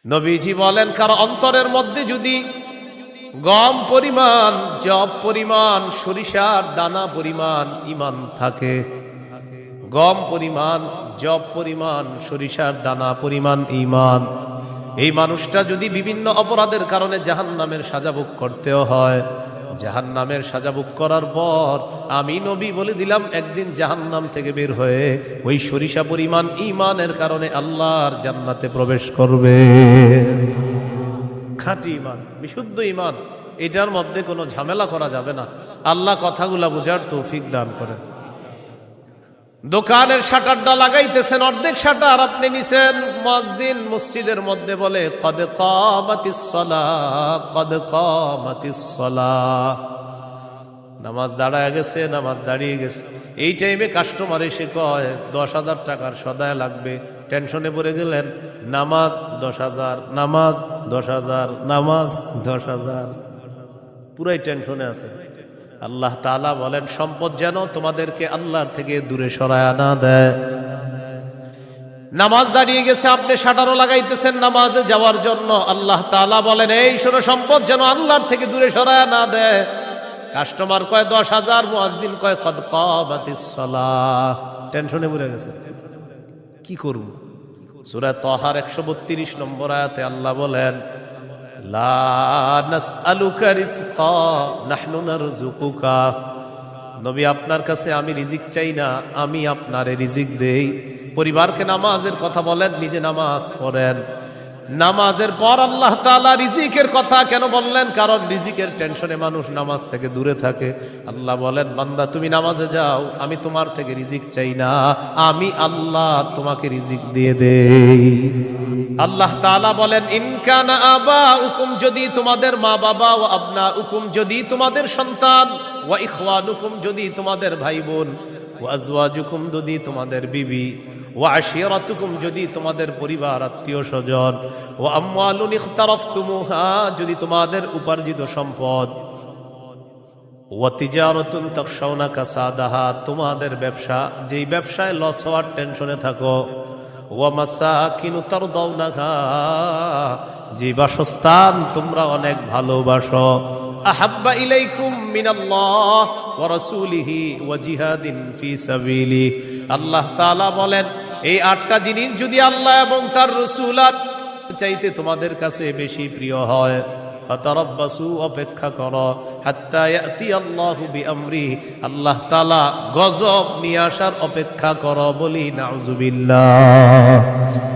নবীজি বলেন, কারো অন্তরের মধ্যে যদি গম পরিমাণ, জব পরিমাণ, সরিষার দানা পরিমাণ ইমান থাকে, গম পরিমাণ, জব পরিমাণ, সরিষার দানা পরিমাণ ইমান, এই মানুষটা যদি বিভিন্ন অপরাধের কারণে জাহান্নামের সাজা ভোগ করতেও হয়, জাহান্নামের সাজা ভোগ করার পর আমি নবী বলে দিলাম, একদিন জাহান্নাম থেকে বের হয়ে ওই সরিষা পরিমাণ ইমানের কারণে আল্লাহর জান্নাতে প্রবেশ করবে। খাঁটি ইমান, বিশুদ্ধ ইমান, এটার মধ্যে কোনো ঝামেলা করা যাবে না। আল্লাহ কথাগুলা বুঝার তৌফিক দান করেন। দোকানের শাটারটা লাগাইতেছেন, অর্ধেক শাটার আপনি নিছেন, মুয়াজ্জিন মসজিদের মধ্যে বলে কদ কামাতিস সালাহ, কদ কামাতিস সালাহ, নামাজ দাঁড়ায় গেছে, নামাজ দাঁড়িয়ে গেছে। এই টাইমে কাস্টমার এসে কয় 10,000 টাকার সদায় লাগবে, টেনশনে পড়ে গেলেন, নামাজ 10,000, নামাজ 10,000, নামাজ 10,000, পুরাই টেনশনে আছে। আল্লাহ তাআলা বলেন, সম্পদ যেন তোমাদেরকে আল্লাহর থেকে দূরে সরায় না দেয়। নামাজ দাঁড়িয়ে গেছে, আপনি শাটারও লাগাইতেছেন নামাজে যাওয়ার জন্য, আল্লাহ তাআলা বলেন, এই শোনো, সম্পদ যেন আল্লাহর থেকে দূরে সরায় না দেয়। কাস্টমার কয় 10,000, মুয়াজ্জিন কয় কদ কামাতিস সালাহ, টেনশনে পড়ে গেছে, কি করব? সূরা তাহার 132 নম্বর আয়াতে আল্লাহ বলেন, লা নাসআলুকা রিজকা নাহনু নারযুকুকা, নবী আপনার কাছে আমি রিজিক চাই না, আমি আপনারে রিজিক দেই। পরিবারকে নামাজের কথা বলেন, নিজে নামাজ পড়েন। নামাজের পর আল্লাহ তাআলা রিজিকের কথা কেন বললেন? কারণ রিজিকের টেনশনে মানুষ নামাজ থেকে দূরে থাকে। আল্লাহ বলেন, বান্দা তুমি নামাজে যাও, আমি তোমার থেকে রিজিক চাই না, আমি আল্লাহ তোমাকে রিজিক দিয়ে দেই। আল্লাহ তাআলা বলেন, ইন কানা আবাউকুম, যদি তোমাদের মা বাবা, ওয়া আবনাউকুম, যদি তোমাদের সন্তান, ওয়া ইখওয়ানুকুম, যদি তোমাদের ভাই বোন, ওয়া আজওয়াজুকুম, যদি তোমাদের বিবি, ওয়া আশিরাতুকুম, যদি তোমাদের পরিবার আত্মীয় স্বজন, ওয়া আমওয়ালুন ইখতারাফতুমুহা, যদি তোমাদের উপার্জিত সম্পদ, ওয়া তিজারাতুন তাখশাউনা কাসাদাহা, তোমাদের ব্যবসা, যেই ব্যবসায় লস হওয়ার টেনশনে থাকো, ওয়া মাসাকিনু তারদাউনাহা, যে বাসস্থান তোমরা অনেক ভালোবাসো, আহাব্বা ইলাইকুম মিনাল্লাহ ওয়া রাসূলিহি ওয়া জিহাদিন ফি সাবিলি, আল্লাহ তাআলা বলেন, এই 8টা জিনিস যদি আল্লাহ এবং তার রাসূল চাইতে তোমাদের কাছে বেশি প্রিয় হয়, ফাতারাব্বাসু, অপেক্ষা করো, হাত্তা ইয়াতি আল্লাহু বিআমরি, আল্লাহ তাআলা গজব নিয়ে আসার অপেক্ষা করো। বলি নাউযুবিল্লাহ।